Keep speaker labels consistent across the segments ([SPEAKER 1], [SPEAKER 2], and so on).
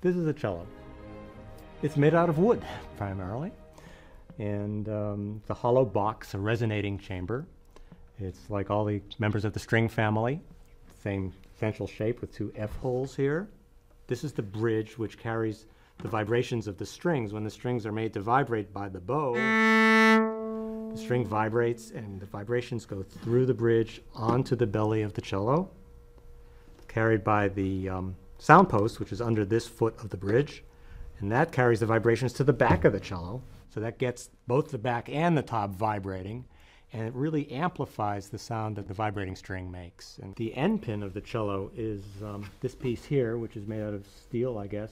[SPEAKER 1] This is a cello. It's made out of wood, primarily, and it's a hollow box, a resonating chamber. It's like all the members of the string family, same essential shape with two F-holes here. This is the bridge which carries the vibrations of the strings. When the strings are made to vibrate by the bow, the string vibrates and the vibrations go through the bridge onto the belly of the cello, carried by the sound post, which is under this foot of the bridge, and that carries the vibrations to the back of the cello. So that gets both the back and the top vibrating, and it really amplifies the sound that the vibrating string makes. And the end pin of the cello is this piece here, which is made out of steel, I guess,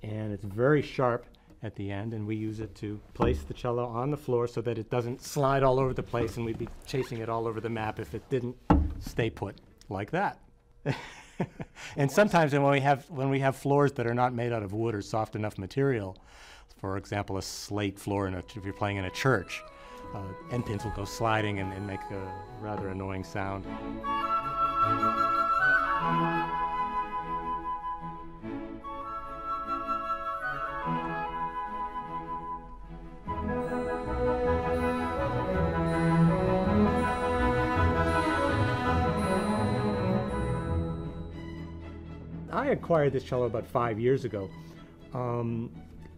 [SPEAKER 1] and it's very sharp at the end, and we use it to place the cello on the floor so that it doesn't slide all over the place and we'd be chasing it all over the map if it didn't stay put like that. And sometimes when we have floors that are not made out of wood or soft enough material, for example, a slate floor if you're playing in a church, end pins will go sliding and make a rather annoying sound. I acquired this cello about 5 years ago.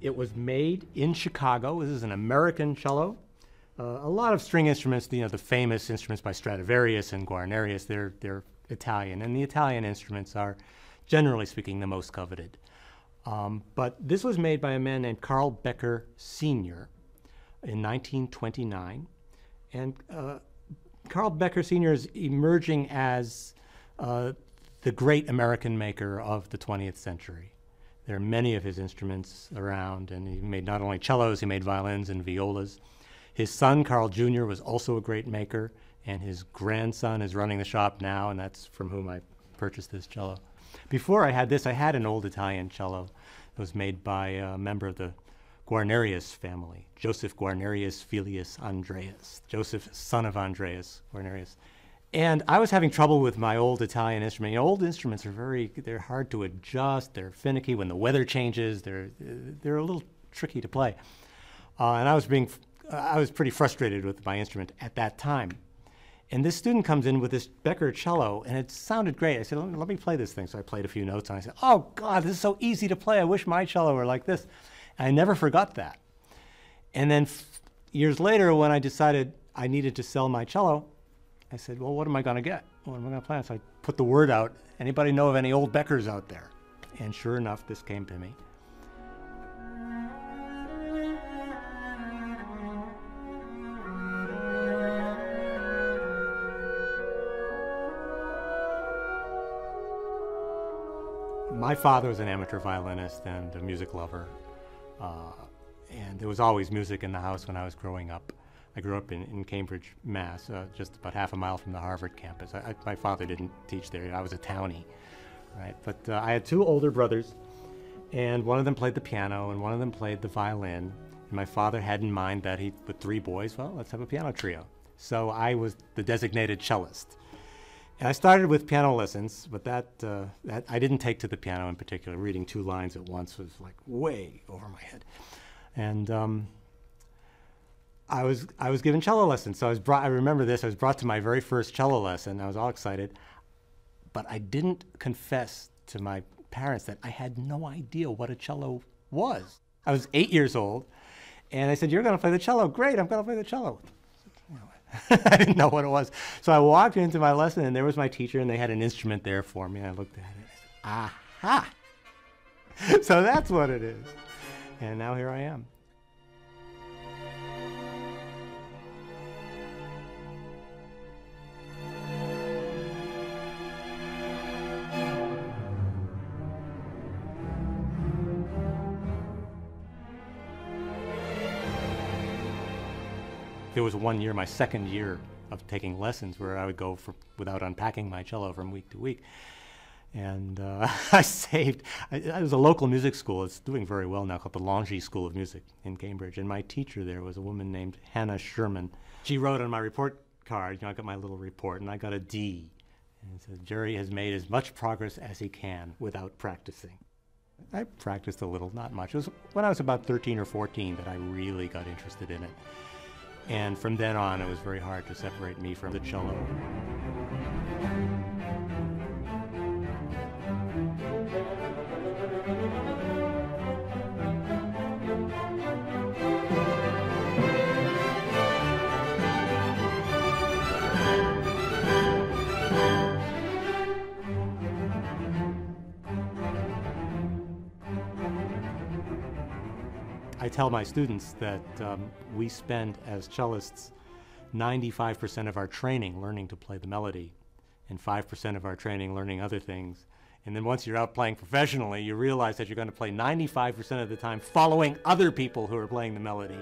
[SPEAKER 1] It was made in Chicago. This is an American cello. A lot of string instruments, the famous instruments by Stradivarius and Guarnerius, they're Italian, and the Italian instruments are, generally speaking, the most coveted. But this was made by a man named Carl Becker Sr. in 1929, and Carl Becker Sr. is emerging as the great American maker of the 20th century. There are many of his instruments around, and he made not only cellos, he made violins and violas. His son, Carl Jr., was also a great maker, and his grandson is running the shop now, and that's from whom I purchased this cello. Before I had this, I had an old Italian cello that was made by a member of the Guarnerius family, Joseph Guarnerius Filius Andreas, Joseph, son of Andreas Guarnerius. And I was having trouble with my old Italian instrument. Old instruments are they're hard to adjust, they're finicky when the weather changes, they're a little tricky to play. And I was pretty frustrated with my instrument at that time. And this student comes in with this Becker cello, and it sounded great. I said, let me play this thing. So I played a few notes, and I said, oh God, this is so easy to play. I wish my cello were like this. And I never forgot that. And then years later, when I decided I needed to sell my cello, I said, well, what am I going to get? What am I going to play? So I put the word out. Anybody know of any old Beckers out there? And sure enough, this came to me. My father was an amateur violinist and a music lover, and there was always music in the house when I was growing up. I grew up in Cambridge, Mass, just about half a mile from the Harvard campus. My father didn't teach there. I was a townie, right? But I had two older brothers, and one of them played the piano, and one of them played the violin. And my father had in mind that with three boys, well, let's have a piano trio. So I was the designated cellist. And I started with piano lessons, but that I didn't take to the piano in particular. Reading two lines at once was like way over my head. And I was given cello lessons. So I remember this. I was brought to my very first cello lesson. I was all excited, but I didn't confess to my parents that I had no idea what a cello was. I was 8 years old, and I said, "You're going to play the cello? Great, I'm going to play the cello." I didn't know what it was. So I walked into my lesson, and there was my teacher, and they had an instrument there for me. And I looked at it, and I said, aha! So that's what it is. And now here I am. There was 1 year, my second year of taking lessons, where I would go without unpacking my cello from week to week. And I saved, it was a local music school. It's doing very well now, called the Longy School of Music in Cambridge. And my teacher there was a woman named Hannah Sherman. She wrote on my report card, I got my little report, and I got a D. And it said, Jerry has made as much progress as he can without practicing. I practiced a little, not much. It was when I was about 13 or 14 that I really got interested in it. And from then on, it was very hard to separate me from the cello. I tell my students that we spend as cellists 95% of our training learning to play the melody and 5% of our training learning other things. And then once you're out playing professionally, you realize that you're going to play 95% of the time following other people who are playing the melody.